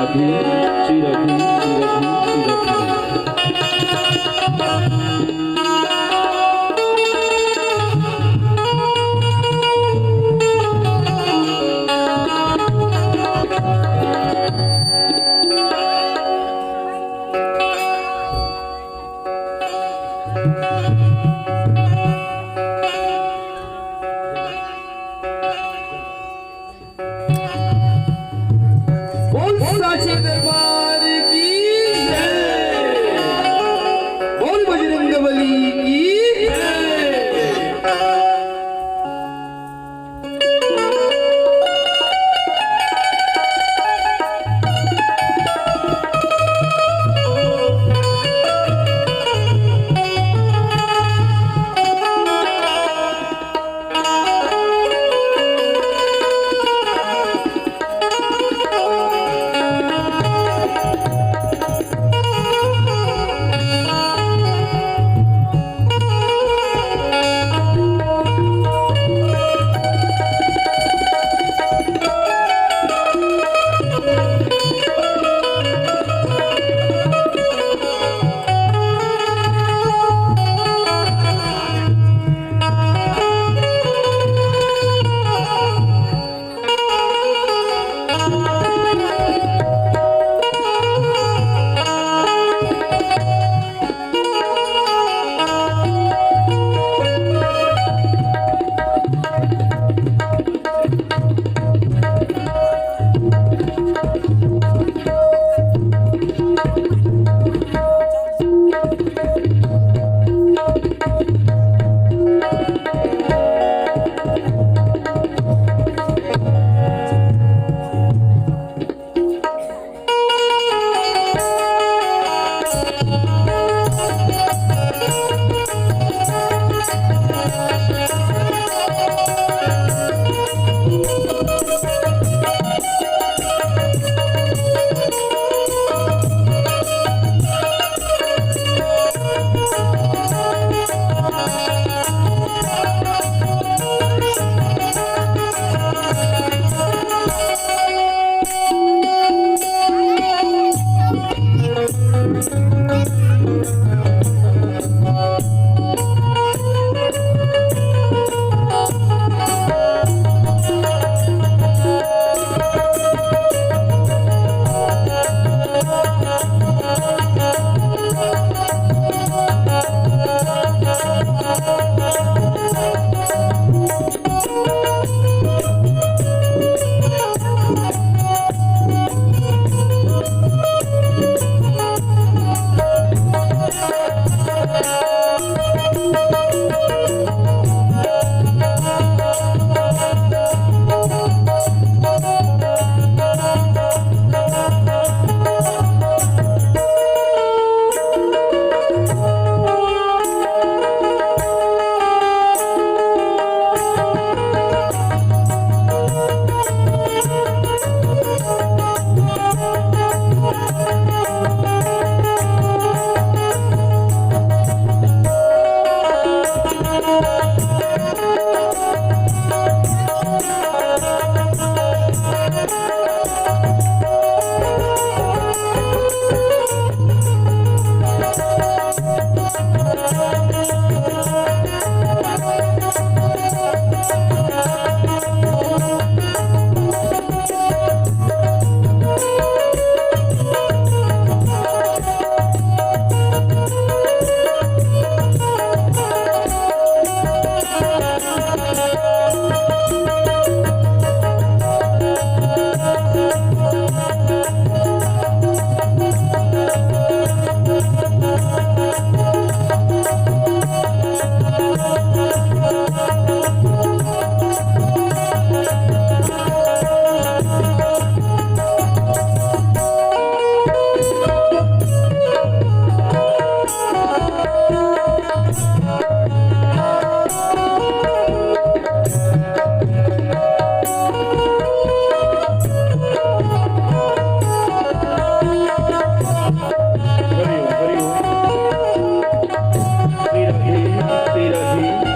राधे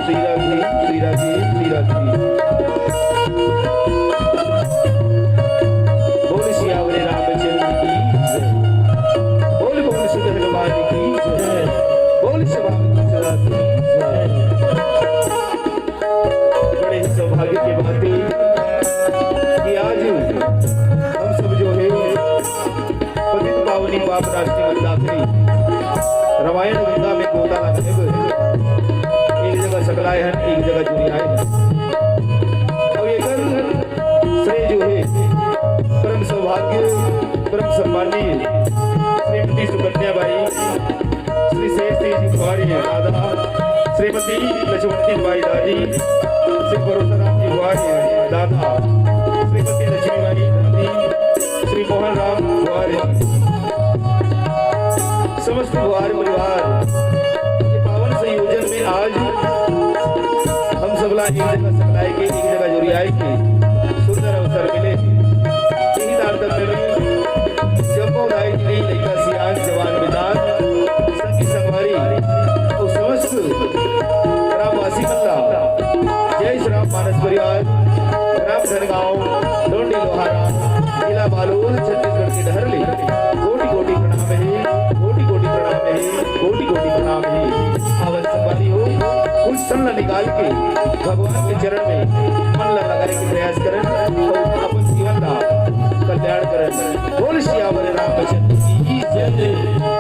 श्री राधे श्री राधे श्री राधे। बोल सियावरे रामचंद्र की रामायण गंगा में गोता लगे एक जगह सकलाए हैं एक जगह जुड़ियाए हैं और ये कर श्री जो है परम सौभाग्य परम सम्मानीय श्रीमती सुकन्या बाई श्री शेष जी कुमारी दादा श्रीमती लक्ष्मणती बाई दादी श्री परशुराम जी कुमारी दादा श्रीमती लक्ष्मी बाई दादी श्री मोहन राम कुमारी समस्त बुआर परिवार के पावन संयोजन में आज हम सबला एक जगह सकलाए के एक जगह जुड़ियाए के सुंदर अवसर मिले यही तारतम्य में जम्मू दाई जी लड़का सियान जवान मैदान संगी संगवारी और समस्त ग्रामवासी मल्ला जय श्री राम मानस परिवार ग्राम धनगांव डोंडी लोहारा जिला बालोद छत्तीसगढ़ की डहरली कोटि कोटि प्रणाम है कोटि कोटि प्रणाम है कोटि कोटि प्रणाम है हवन संपत्ति हो कुछ क्षण निकाल के भगवान के चरण में मन लगाने के प्रयास करें और अपन जीवन का कल्याण करें। बोल सियावर रामचंद्र की जय।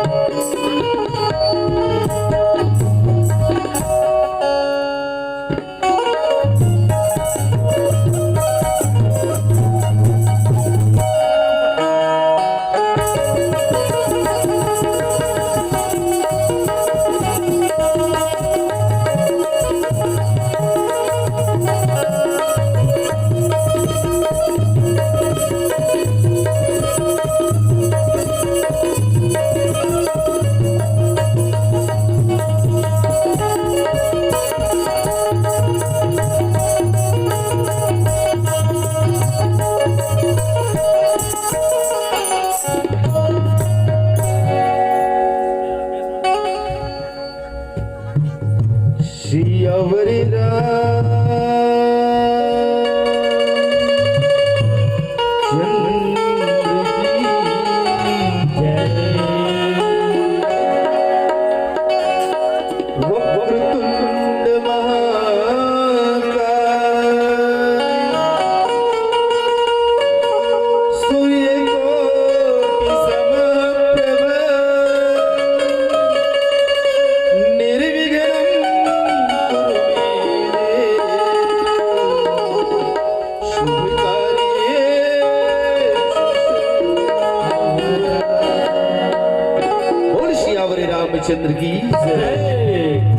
रामचंद्र की जय।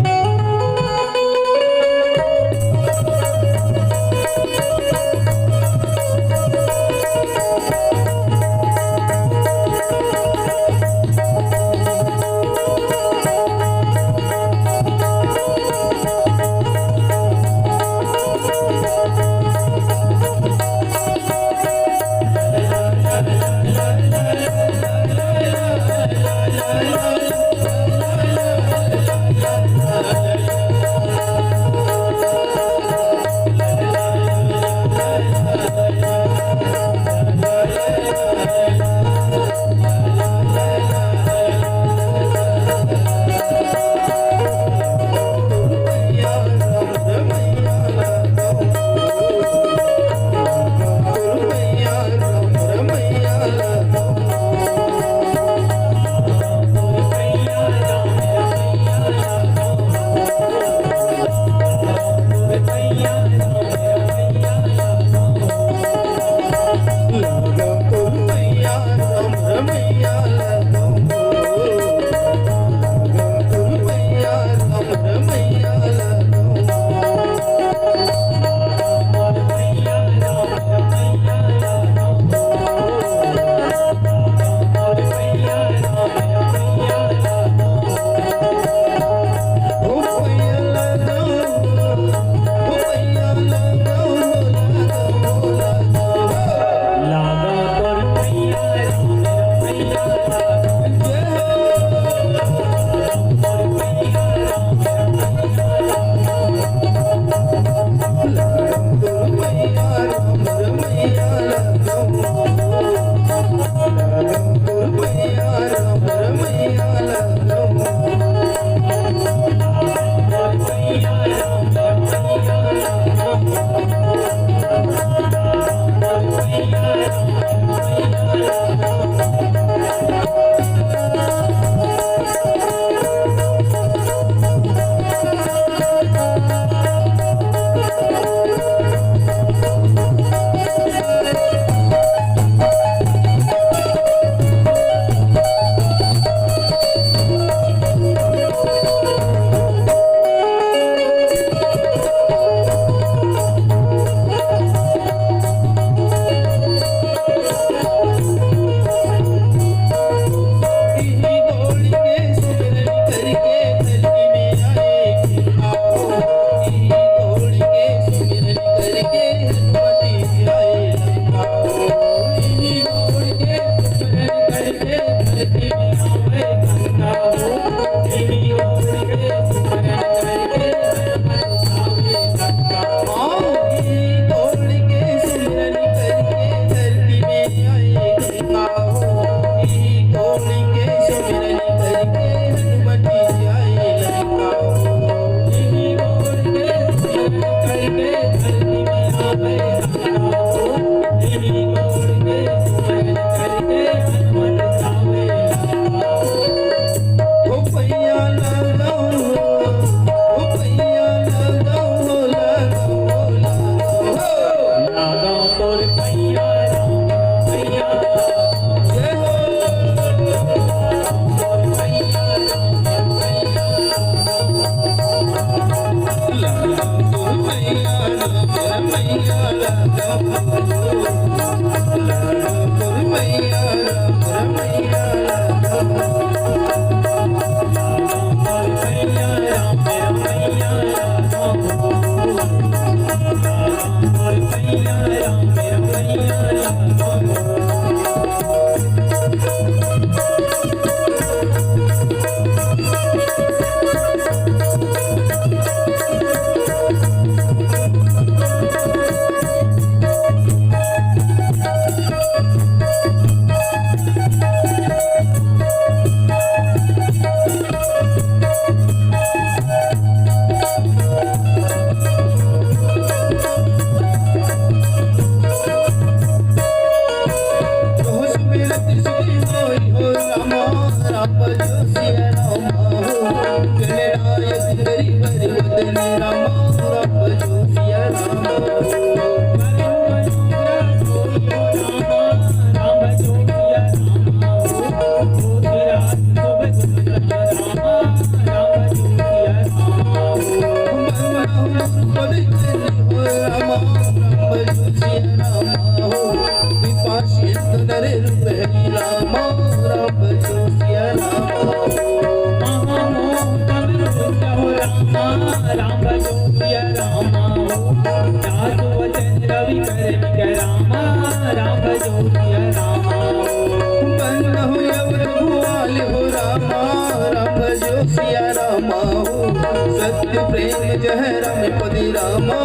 सत्य प्रेम जह राम पदी रामा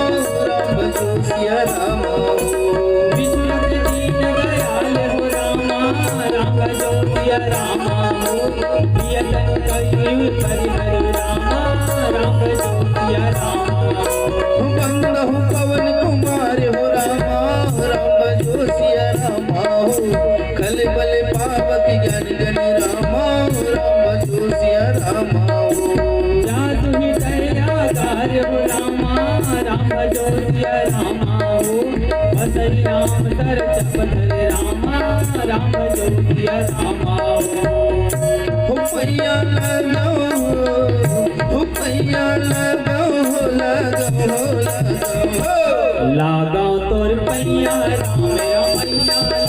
राम जो सिया रामा विश्व दीन दयाल हो रामा राम जो सिया रामा प्रियतम कलयुग परिहर रामा राम जो सिया रामा बंदहु पवन कुमार हो रामा राम जो सिया रामा खल बल पावक ज्ञान गण रामा राम जो सिया रामा हो रामा राम जो सिया रामा असली राम तर चपधर रामा राम जो सिया रामा हो पैया लगाओ लागा तोर पैया राम मैया